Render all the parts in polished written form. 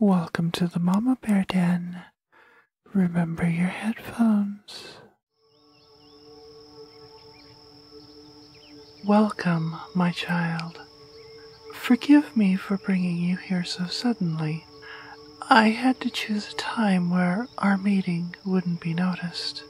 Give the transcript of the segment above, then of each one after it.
Welcome to the Mama Bear Den. Remember your headphones. Welcome, my child. Forgive me for bringing you here so suddenly. I had to choose a time where our meeting wouldn't be noticed.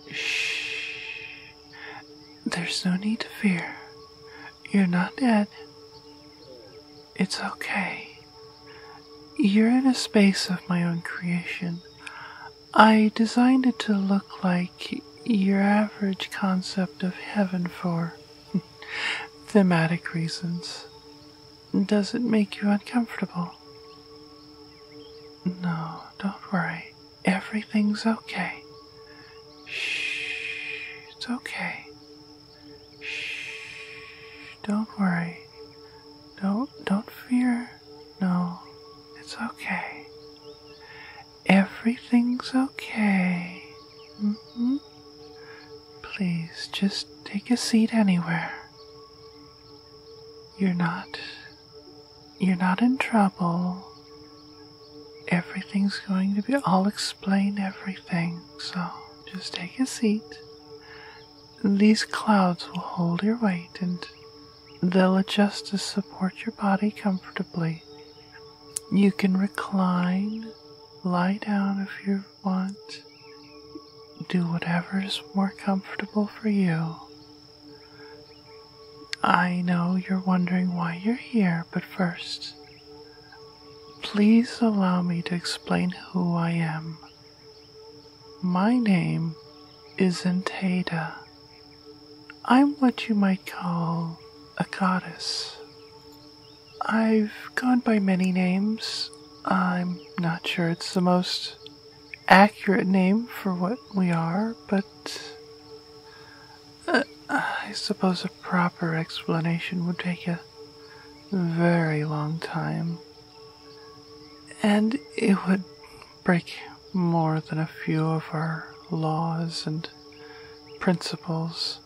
Shh. There's no need to fear. You're not dead. It's okay. You're in a space of my own creation. I designed it to look like your average concept of heaven for thematic reasons. Does it make you uncomfortable? No, don't worry. Everything's okay. Shh, it's okay. Shh, don't worry. Don't fear. No, it's okay. Everything's okay. Please, just take a seat anywhere. You're not in trouble. Everything's going to be, I'll explain everything, so just take a seat. These clouds will hold your weight and they'll adjust to support your body comfortably. You can recline, lie down if you want. Do whatever is more comfortable for you. I know you're wondering why you're here, but first, please allow me to explain who I am. My name is Entada. I'm what you might call a goddess. I've gone by many names. I'm not sure it's the most accurate name for what we are, but I suppose a proper explanation would take a very long time, and it would break more than a few of our laws and principles.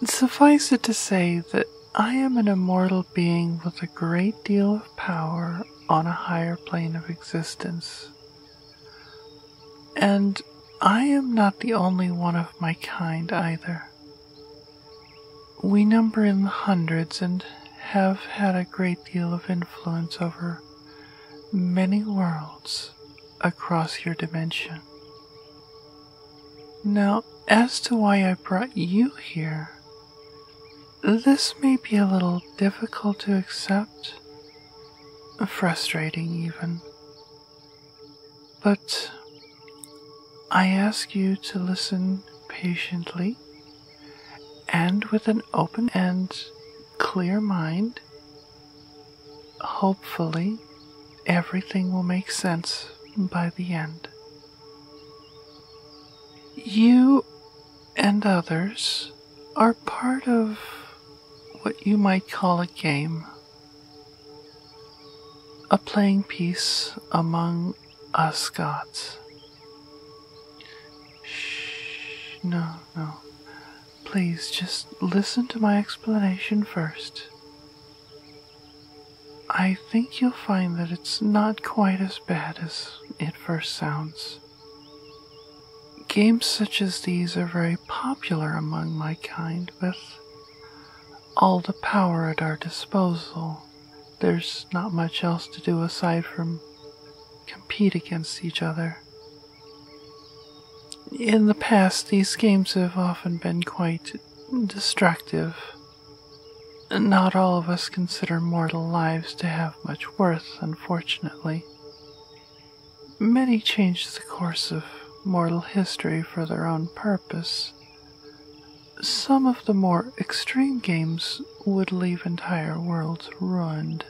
Suffice it to say that I am an immortal being with a great deal of power on a higher plane of existence. And I am not the only one of my kind either. We number in the hundreds and have had a great deal of influence over many worlds across your dimension. Now, as to why I brought you here, this may be a little difficult to accept, frustrating even, but I ask you to listen patiently and with an open and clear mind. Hopefully, everything will make sense by the end. You and others are part of what you might call a game, a playing piece among us gods. Shh, no. Please just listen to my explanation first. I think you'll find that it's not quite as bad as it first sounds. Games such as these are very popular among my kind. With all the power at our disposal, there's not much else to do aside from compete against each other. In the past, these games have often been quite destructive. Not all of us consider mortal lives to have much worth, unfortunately. Many change the course of mortal history for their own purpose. Some of the more extreme games would leave entire worlds ruined.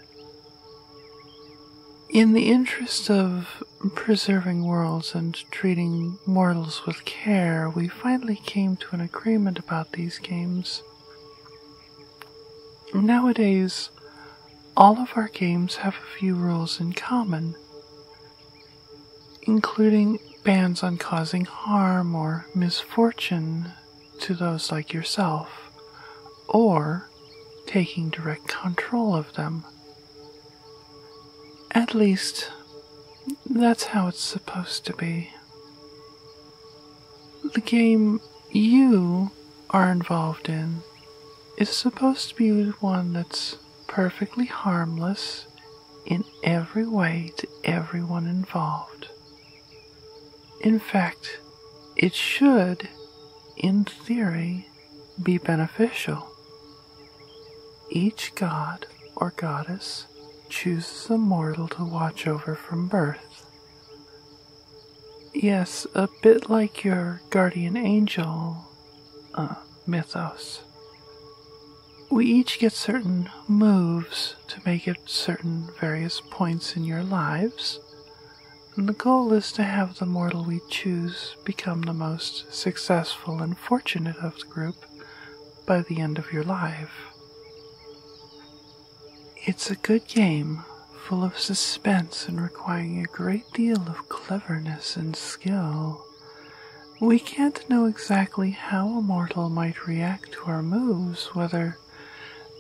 In the interest of preserving worlds and treating mortals with care, we finally came to an agreement about these games. Nowadays, all of our games have a few rules in common, including bans on causing harm or misfortune to those like yourself, or taking direct control of them. At least, that's how it's supposed to be. The game you are involved in is supposed to be one that's perfectly harmless in every way to everyone involved. In fact, it should, in theory, be beneficial. Each god or goddess chooses a mortal to watch over from birth. Yes, a bit like your guardian angel mythos. We each get certain moves to make at certain various points in your lives, and the goal is to have the mortal we choose become the most successful and fortunate of the group by the end of your life. It's a good game, full of suspense and requiring a great deal of cleverness and skill. We can't know exactly how a mortal might react to our moves, whether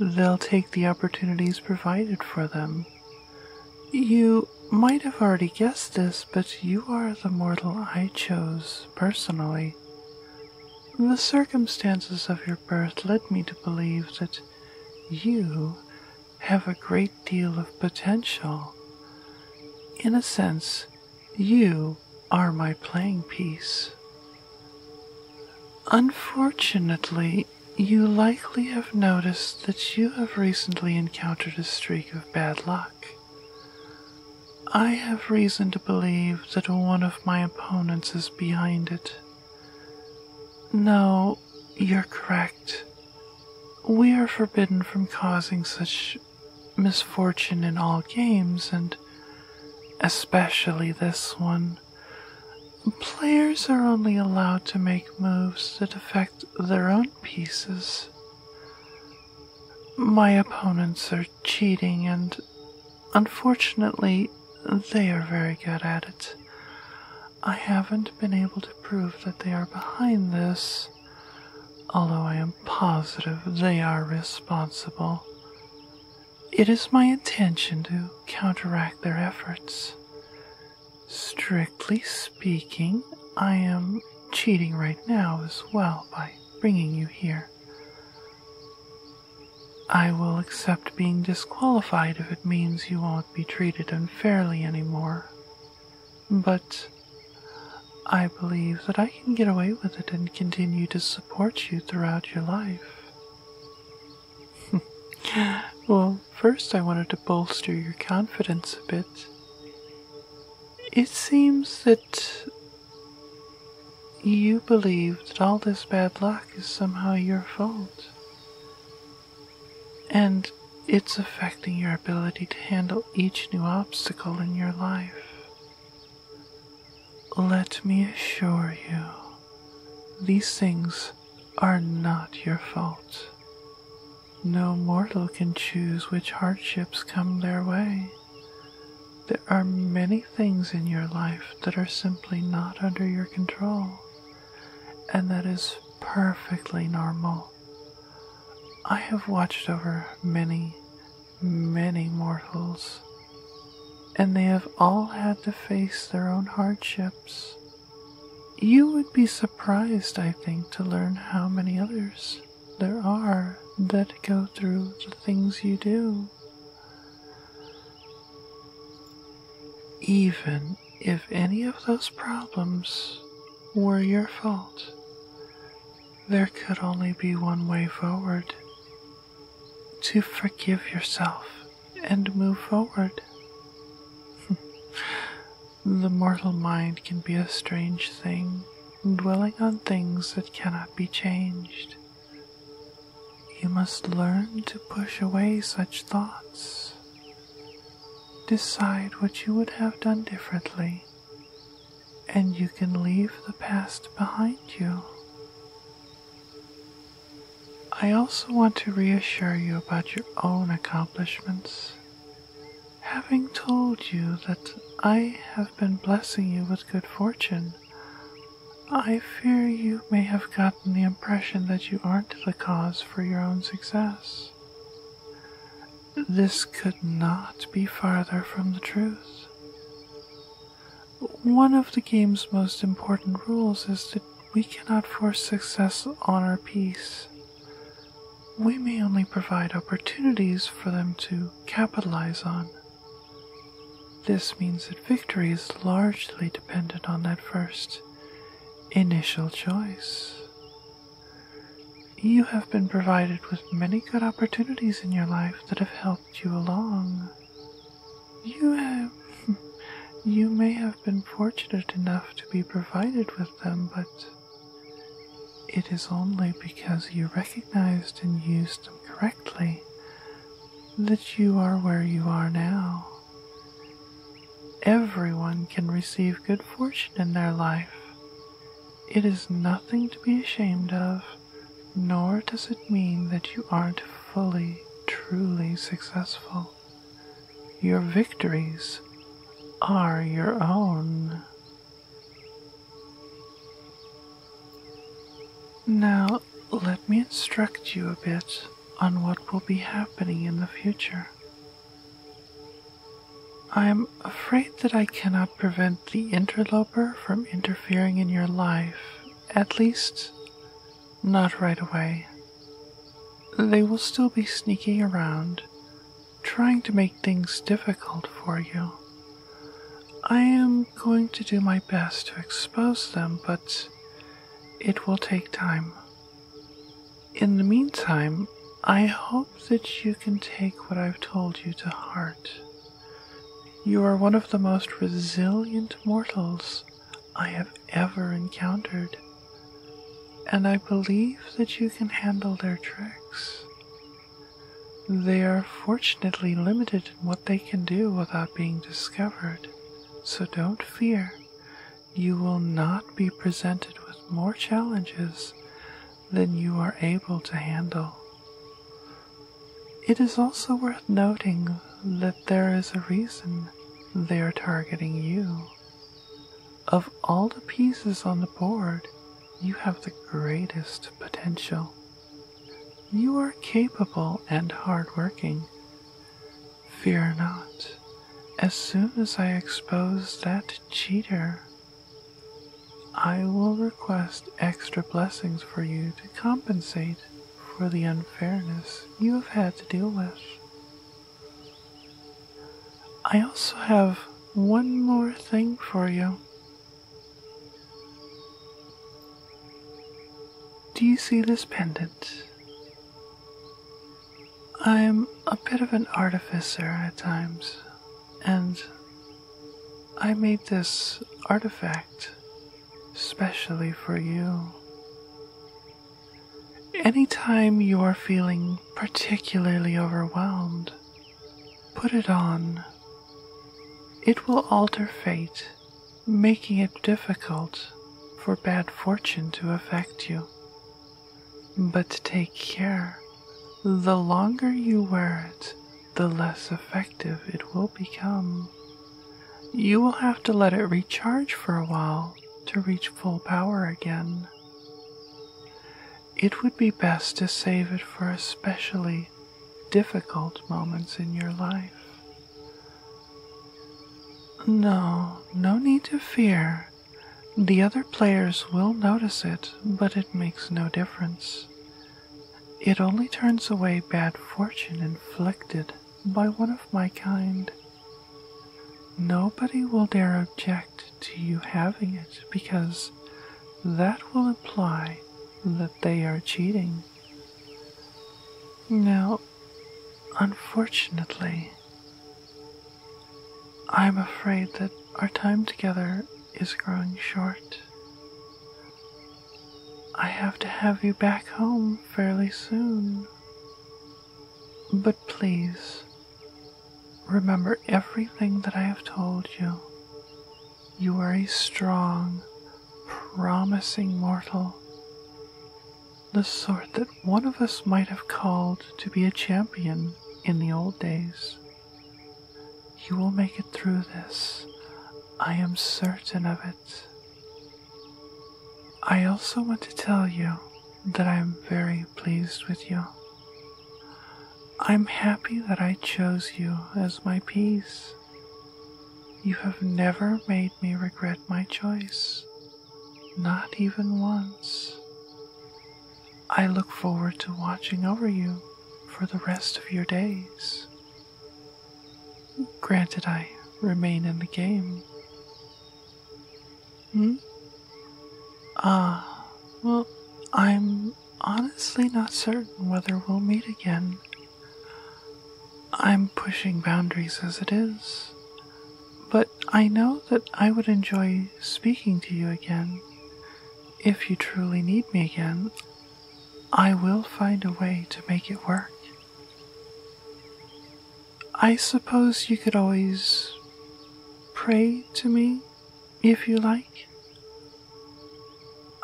they'll take the opportunities provided for them. You might have already guessed this, but you are the mortal I chose personally. The circumstances of your birth led me to believe that you have a great deal of potential. In a sense, you are my playing piece. Unfortunately, you likely have noticed that you have recently encountered a streak of bad luck. I have reason to believe that one of my opponents is behind it. No, you're correct. We are forbidden from causing such misfortune in all games, and especially this one. Players are only allowed to make moves that affect their own pieces. My opponents are cheating, and unfortunately, they are very good at it. I haven't been able to prove that they are behind this, although I am positive they are responsible. It is my intention to counteract their efforts. Strictly speaking, I am cheating right now as well by bringing you here. I will accept being disqualified if it means you won't be treated unfairly anymore, but I believe that I can get away with it and continue to support you throughout your life. Well, first I wanted to bolster your confidence a bit. It seems that you believe that all this bad luck is somehow your fault, and it's affecting your ability to handle each new obstacle in your life. Let me assure you, these things are not your fault. No mortal can choose which hardships come their way. There are many things in your life that are simply not under your control, and that is perfectly normal. I have watched over many, many mortals, and they have all had to face their own hardships. You would be surprised, I think, to learn how many others there are that go through the things you do. Even if any of those problems were your fault, there could only be one way forward: to forgive yourself and move forward. The mortal mind can be a strange thing, dwelling on things that cannot be changed. You must learn to push away such thoughts. Decide what you would have done differently, and you can leave the past behind you. I also want to reassure you about your own accomplishments. Having told you that I have been blessing you with good fortune, I fear you may have gotten the impression that you aren't the cause for your own success. This could not be farther from the truth. One of the game's most important rules is that we cannot force success on our piece. We may only provide opportunities for them to capitalize on. This means that victory is largely dependent on that first initial choice. You have been provided with many good opportunities in your life that have helped you along. You may have been fortunate enough to be provided with them, but it is only because you recognized and used them correctly that you are where you are now. Everyone can receive good fortune in their life. It is nothing to be ashamed of, nor does it mean that you aren't fully, truly successful. Your victories are your own. Now, let me instruct you a bit on what will be happening in the future. I am afraid that I cannot prevent the interloper from interfering in your life, at least not right away. They will still be sneaking around, trying to make things difficult for you. I am going to do my best to expose them, but it will take time. In the meantime, I hope that you can take what I've told you to heart. You are one of the most resilient mortals I have ever encountered, and I believe that you can handle their tricks. They are fortunately limited in what they can do without being discovered, so don't fear. You will not be presented with more challenges than you are able to handle. It is also worth noting that there is a reason they are targeting you. Of all the pieces on the board, you have the greatest potential. You are capable and hardworking. Fear not. As soon as I expose that cheater, I will request extra blessings for you to compensate for the unfairness you have had to deal with. I also have one more thing for you. Do you see this pendant? I'm a bit of an artificer at times, and I made this artifact specially for you. Anytime you are feeling particularly overwhelmed, put it on. It will alter fate, making it difficult for bad fortune to affect you. But take care. The longer you wear it, the less effective it will become. You will have to let it recharge for a while to reach full power again. It would be best to save it for especially difficult moments in your life. No need to fear. The other players will notice it, but it makes no difference. It only turns away bad fortune inflicted by one of my kind. Nobody will dare object to you having it, because that will imply that they are cheating. Now, unfortunately, I'm afraid that our time together is growing short. I have to have you back home fairly soon. But please, remember everything that I have told you. You are a strong, promising mortal, the sort that one of us might have called to be a champion in the old days. You will make it through this. I am certain of it. I also want to tell you that I am very pleased with you. I'm happy that I chose you as my peace. You have never made me regret my choice, not even once. I look forward to watching over you for the rest of your days. Granted, I remain in the game. Well, I'm honestly not certain whether we'll meet again. I'm pushing boundaries as it is, but I know that I would enjoy speaking to you again. If you truly need me again, I will find a way to make it work. I suppose you could always pray to me if you like.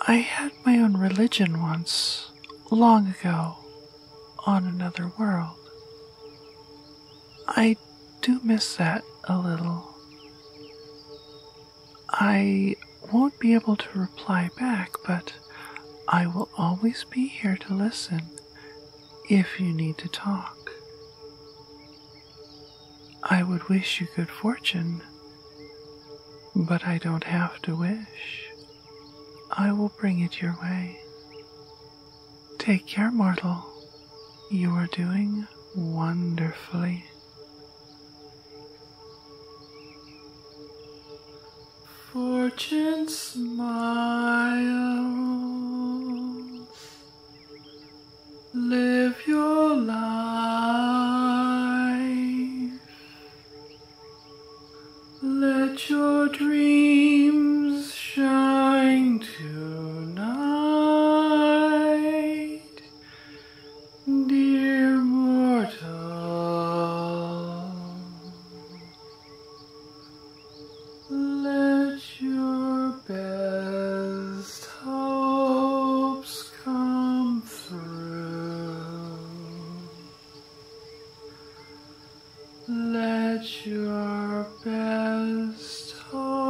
I had my own religion once, long ago, on another world. I do miss that a little. I won't be able to reply back, but I will always be here to listen if you need to talk. I would wish you good fortune, but I don't have to wish. I will bring it your way. Take care, mortal. You are doing wonderfully. Fortune smiles. Live your life. Let your dreams shine tonight, dear mortal. Let your best hopes come through. Let your best hopes